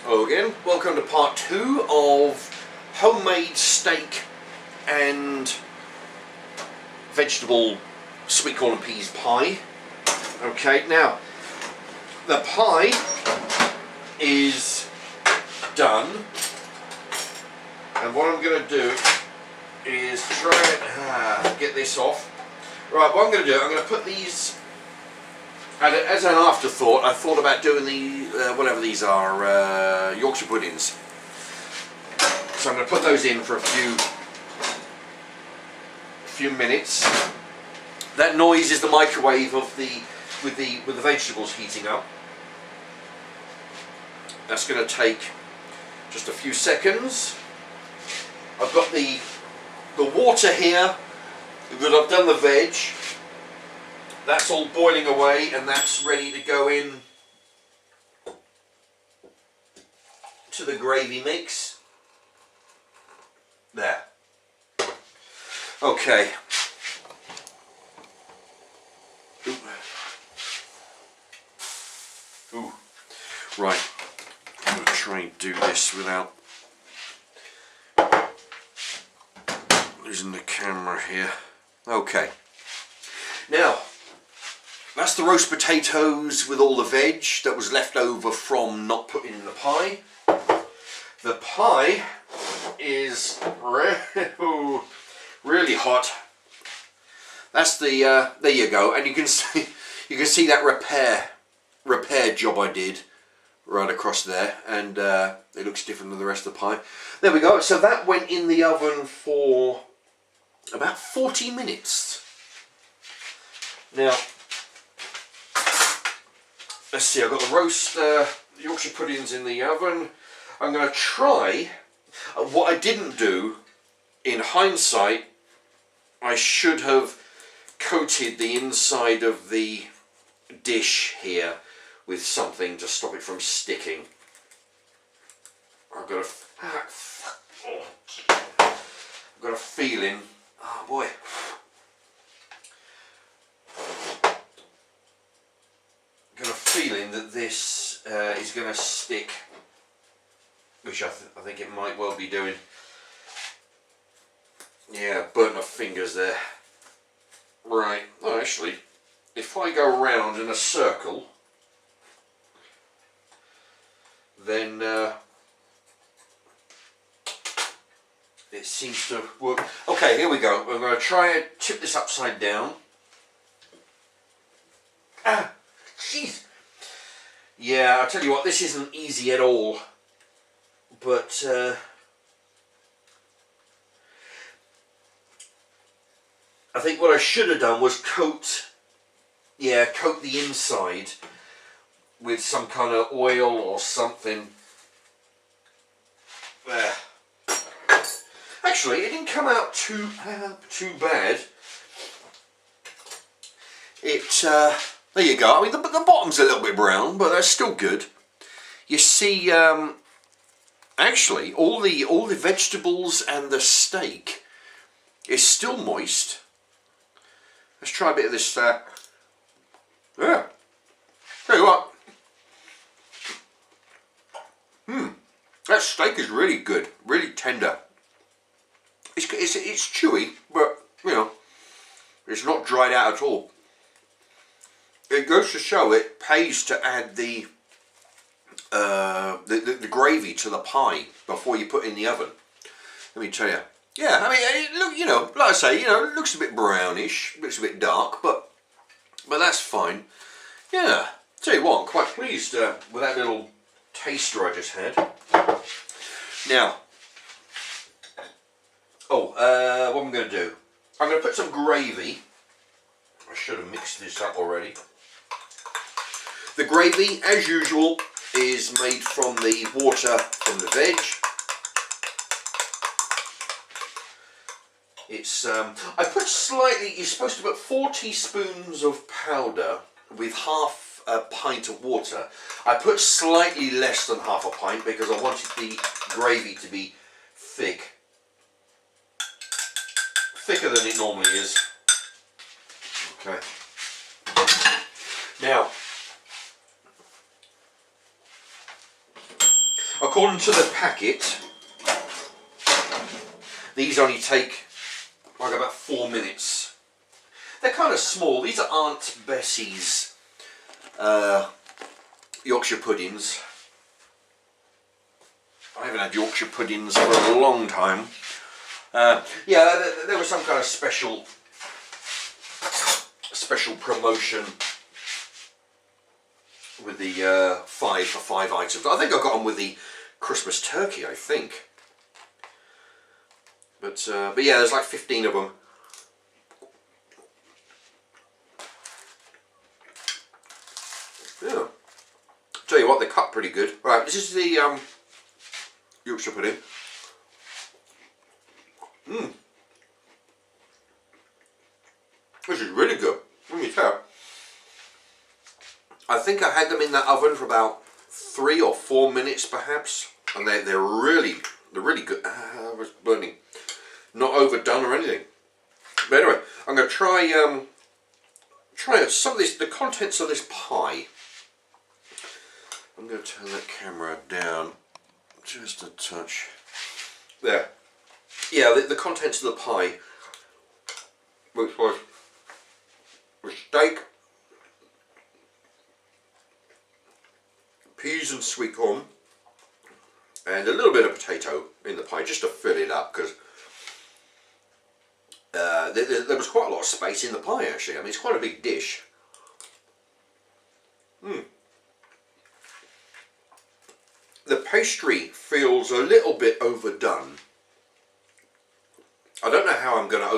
Hello again, welcome to part 2 of homemade steak and vegetable sweet corn and peas pie. Okay, now the pie is done, and what I'm going to do is try and get this off. Right, what I'm going to do, I'm going to put these, and as an afterthought, I thought about doing the, whatever these are, Yorkshire puddings. So I'm going to put those in for a few minutes. That noise is the microwave of with the vegetables heating up. That's going to take just a few seconds. I've got the water here that I've done the veg. That's all boiling away, and that's ready to go in to the gravy mix. There. Okay. Ooh. Right. I'm going to try and do this without losing the camera here. Okay. Now, that's the roast potatoes with all the veg that was left over from not putting in the pie. The pie is really hot. That's the there you go, and you can see that repair job I did right across there, and it looks different than the rest of the pie. There we go. So that went in the oven for about 40 minutes. Now, let's see, I've got the roast Yorkshire puddings in the oven. I'm going to try, what I didn't do, in hindsight, I should have coated the inside of the dish here with something to stop it from sticking. I've got a feeling, oh boy. Got a feeling that this is going to stick, which I think it might well be doing. Yeah, burnt my fingers there. Right, well actually, if I go around in a circle, then it seems to work. Okay, here we go. I'm going to try and tip this upside down. Ah! Jeez. Yeah, I'll tell you what, this isn't easy at all, but I think what I should have done was coat the inside with some kind of oil or something. There. Actually, it didn't come out too bad. There you go. I mean, the bottom's a little bit brown, but that's still good. You see, actually, all the vegetables and the steak is still moist. Let's try a bit of this. Yeah. Tell you what. That steak is really good, really tender. It's chewy, but you know, it's not dried out at all. It goes to show it pays to add the gravy to the pie before you put it in the oven. Let me tell you. Yeah, I mean, look, you know, like I say, you know, it looks a bit brownish, looks a bit dark, but that's fine. Yeah, tell you what, I'm quite pleased with that little taster I just had. Now, what I'm going to do, I'm going to put some gravy. I should have mixed this up already. The gravy, as usual, is made from the water from the veg. It's I put slightly. You're supposed to put 4 teaspoons of powder with half a pint of water. I put slightly less than half a pint because I wanted the gravy to be thicker than it normally is. Okay. Now, according to the packet, these only take like about 4 minutes. They're kind of small. These are Aunt Bessie's Yorkshire puddings. I haven't had Yorkshire puddings for a long time. Yeah, there was some kind of special promotion with the 5 for 5 items. I think I got them with the Christmas turkey, I think. But yeah, there's like 15 of them. Yeah. Tell you what, they cut pretty good. Right, this is the Yorkshire pudding. This is really good. Let me tell you. I think I had them in that oven for about 3 or 4 minutes, perhaps, and they're really good. I was burning, not overdone or anything. But anyway, I'm going to try some of this, the contents of this pie. I'm going to turn that camera down just a touch. There. Yeah, the contents of the pie, which was steak, peas and sweet corn, and a little bit of potato in the pie just to fill it up, because there was quite a lot of space in the pie actually. I mean, it's quite a big dish. The pastry feels a little bit overdone. I don't know how I'm going to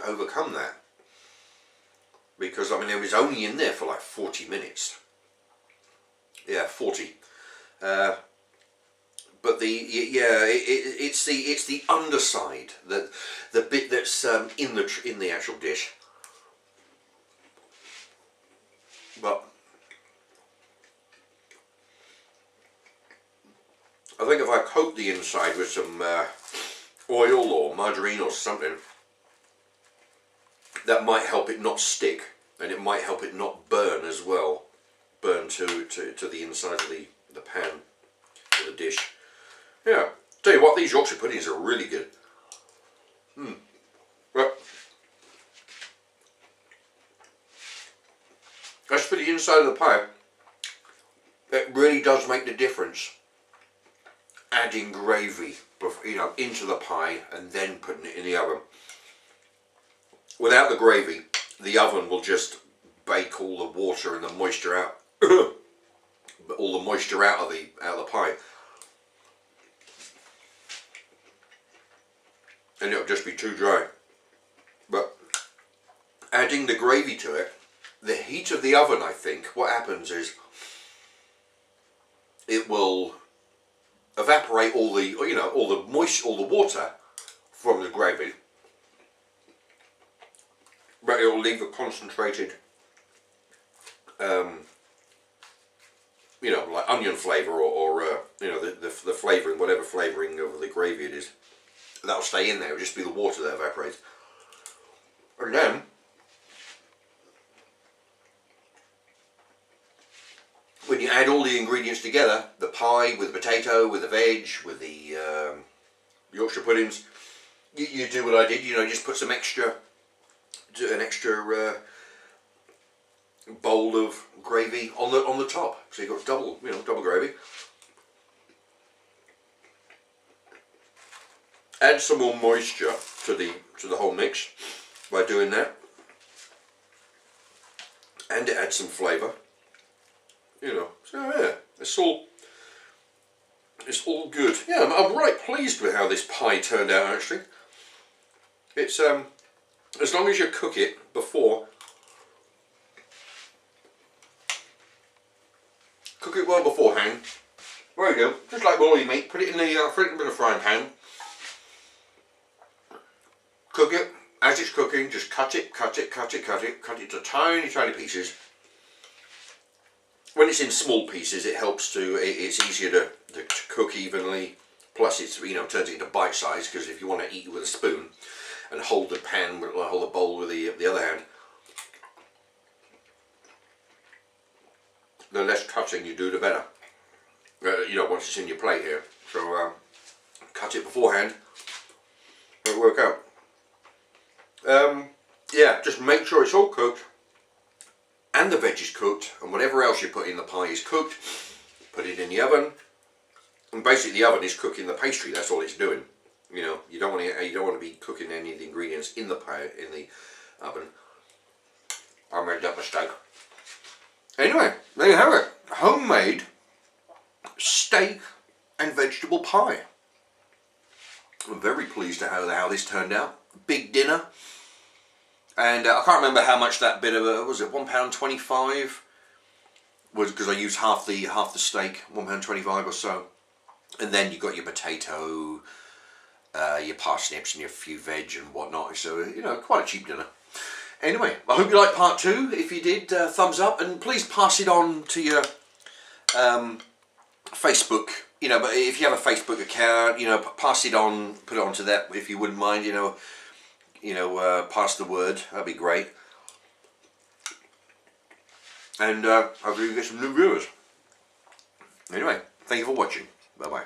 overcome that, because I mean it was only in there for like 40 minutes. Yeah, 40. But it's the underside, the bit that's in the actual dish. But I think if I coat the inside with some oil or margarine or something, that might help it not stick, and it might help it not burn as well. Burn to the inside of the pan, or the dish. Yeah, tell you what, these Yorkshire puddings are really good. Well, as for the inside of the pie, it really does make the difference adding gravy, you know, into the pie and then putting it in the oven. Without the gravy, the oven will just bake all the water and the moisture out, all the moisture out of the pie, and it'll just be too dry. But adding the gravy to it, the heat of the oven, I think, what happens is it will evaporate all the, you know, all the water from the gravy, but it will leave a concentrated, you know, like onion flavour or you know, the flavouring, whatever flavouring of the gravy it is, that'll stay in there. It'll just be the water that evaporates. And then when you add all the ingredients together, the pie with the potato, with the veg, with the Yorkshire puddings, you do what I did, you know, just put some extra, an extra bowl of gravy on the top, so you've got double, you know, double gravy. Add some more moisture to the whole mix by doing that, and it adds some flavour. You know, so yeah, it's all good. Yeah, I'm right pleased with how this pie turned out actually. It's as long as you cook it before, cook it well beforehand. There you go, just like with all your meat, put it in the frying pan. Cook it. As it's cooking, just cut it to tiny, tiny pieces. When it's in small pieces, it helps to, it's easier to cook evenly. Plus, it's, you know, turns it into bite size, because if you want to eat with a spoon and hold the pan, hold the bowl with the other hand, the less cutting you do, the better. you know, once it's in your plate here. So cut it beforehand. It'll work out. Yeah, just make sure it's all cooked and the veg is cooked, and whatever else you put in the pie is cooked. Put it in the oven, and basically the oven is cooking the pastry. That's all it's doing. You know, you don't want to be cooking any of the ingredients in the pie in the oven. I made that mistake. Anyway, there you have it. Homemade steak and vegetable pie. I'm very pleased to how this turned out. Big dinner. And I can't remember how much that bit of was it £1.25? Was because I used half the steak, £1.25 or so. And then you got your potato, your parsnips and your few veg and whatnot. So, you know, quite a cheap dinner. Anyway, I hope you liked part 2. If you did, thumbs up, and please pass it on to your Facebook. You know, but if you have a Facebook account, you know, pass it on, put it onto that if you wouldn't mind. You know, pass the word. That'd be great. And hopefully we get some new viewers. Anyway, thank you for watching. Bye bye.